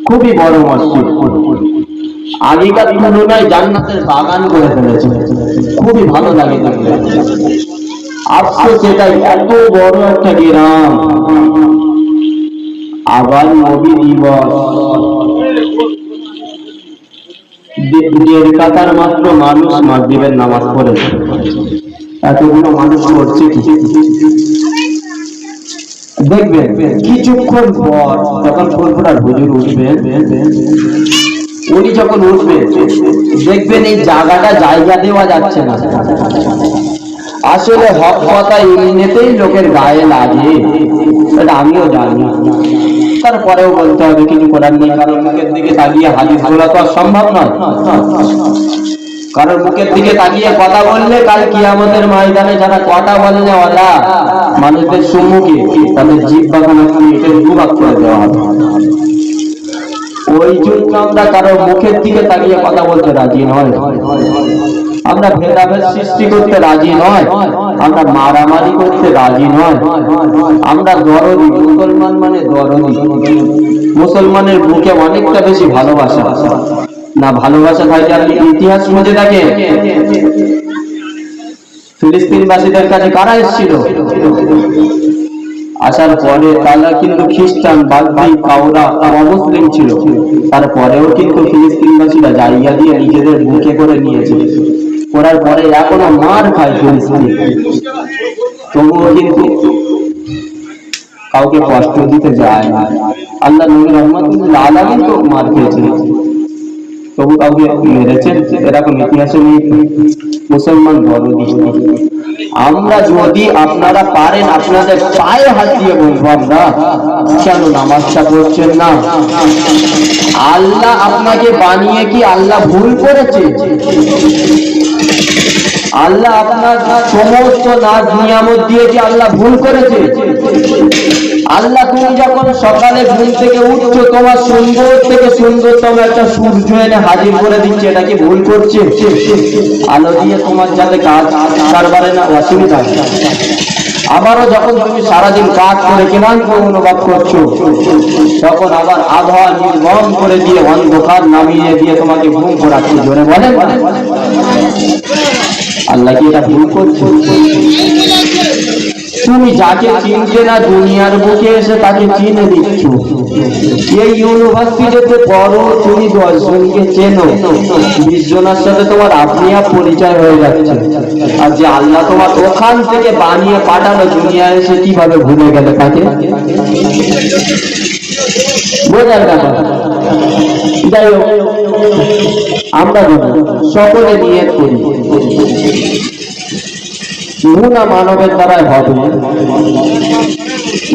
খুবই বড় মসজিদ, আগেকার তুলনায় জান্নাতের বাগান করে ফেলেছে, খুবই ভালো লাগে দেখতে। আফসোস এটাই, এত বড় একটা গ্রাম, আবার নবী দিবস, 1.5 কাতার মাত্র মানুষ মাগরিবের নামাজ পড়েছে, এতগুলো মানুষ পড়ছে কি? দেখবেন কিছুক্ষণ পর যখন ফুরফুরার হুজুর উঠবেন, উনি যখন উঠবেন দেখবেন এই জায়গাটা জায়গা দেওয়া যাচ্ছে না। আসলে হক কথা এমনিতেই লোকের গায়ে লাগে, এটা আমিও জানি, তারপরেও বলতে হবে, কিছু করার নেই। কারণ মুখের দিকে তাকিয়ে হাদিস বলা তো আর সম্ভব নয়। কারণ মুখের দিকে তাকিয়ে কথা বললে কাল কিয়ামতের ময়দানে যারা কথা বলে না ওরা মানুষদের সম্মুখে তাদের জিহ্বাখানা এটা দুভাগ করে দেওয়া হবে। ওই জন্য আমরা কারো মুখের দিকে তাকিয়ে কথা বলতে রাজি নয়, আমরা ভেদাভেদ সৃষ্টি করতে রাজি নয়, আমরা মারামারি করতে রাজি নয়, আমরা দরদি। মুসলমান মানে দরদি, মুসলমানের বুকে অনেকটা বেশি ভালোবাসা না। ভালোবাসা থাকে, আপনি ইতিহাস মধ্যে থাকেন, ফিলিস্তিনবাসীদের কাছে কারা এসেছিল? আসার পরে তারা কিন্তু খ্রিস্টান, বাগদাই, কাওরা, অমুসলিম ছিল, তারপরেও কিন্তু ফিলিস্তিনবাসীরা জায়গা দিয়ে নিজেদের বুকে করে নিয়েছে। করার পরে এখনো মার খায় ফিলিস্তিন, তবুও কিন্তু কাউকে কষ্ট দিতে যায় না। আল্লাহ নবী রহমাতুল্লাহ আলামিন তো মার খেয়েছেন, তবু কাউকে মেরেছেন, এরকম ইতিহাসে নেই। মুসলমান দরদি। আমরা যদি আপনারা পারেন আপনাদের পায়ে হাত দিয়ে বলবো, আমরা কেন নামাজটা পড়ছেন না? আল্লাহ আপনাকে বানিয়ে কি আল্লাহ ভুল করেছে? আল্লাহ আপনার সমস্ত নাজ নিয়ামত দিয়ে কি আল্লাহ ভুল করেছে? আল্লাহ তুমি যখন সকালে ঘুম থেকে উঠছো, তোমার সুন্দর থেকে সুন্দরতম একটা সূর্য এনে হাজির করে দিচ্ছে, এটা কি ভুল করছে? আলো দিয়ে তোমার যাতে কাজ কারবারে না অসুবিধা। আবারও যখন তুমি সারাদিন কাজ করে ক্লান্ত অনুভব করছো, তখন আবার আবহাওয়া নির্মম করে দিয়ে অন্ধকার নামিয়ে দিয়ে তোমাকে ঘুম পড়াচ্ছে। জোরে বলেন, আল্লাহ কি এটা ভুল করছে? তুমি যাকে চিনতে না দুনিয়ার বুকে এসে তাকে চিনে দিচ্ছ। এই ইউনিভার্সিটিতে পড়ো, তুমি 10 জনকে চেনো, 20 জনের সাথে তোমার আপনি পরিচয় হয়ে যাচ্ছে। আর যে আল্লাহ তোমার ওখান থেকে বানিয়ে পাঠালো দুনিয়া এসে কিভাবে ভুলে গেলে তাকে? বোঝার ব্যাপার। যাই হোক, আমরা সকলে নিয়ত করি, গুনাহ মানবের দ্বারাই হবে।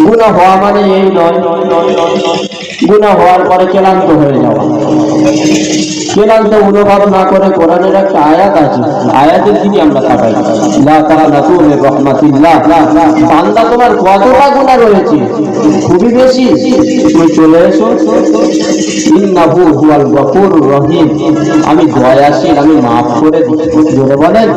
গুনাহ হওয়া মানে এই নয় গুনাহ হওয়ার পরে ক্লান্ত হয়ে যাওয়া। ক্লান্ত অনুভব না করে কোরআনের একটা আয়াত আছে, আয়াতের দিকে আমরা তাকাই। লা তাকনাতু মির রাহমাতিল্লাহ। বান্দা তোমার কতটা গুনাহ রয়েছে? খুবই বেশি। তুমি চলে এসো, ইন্নাহু হুয়াল গফুরুর রহিম, আমি দয়াশীল, আমি মাফ করে দিই। জোরে বলেন।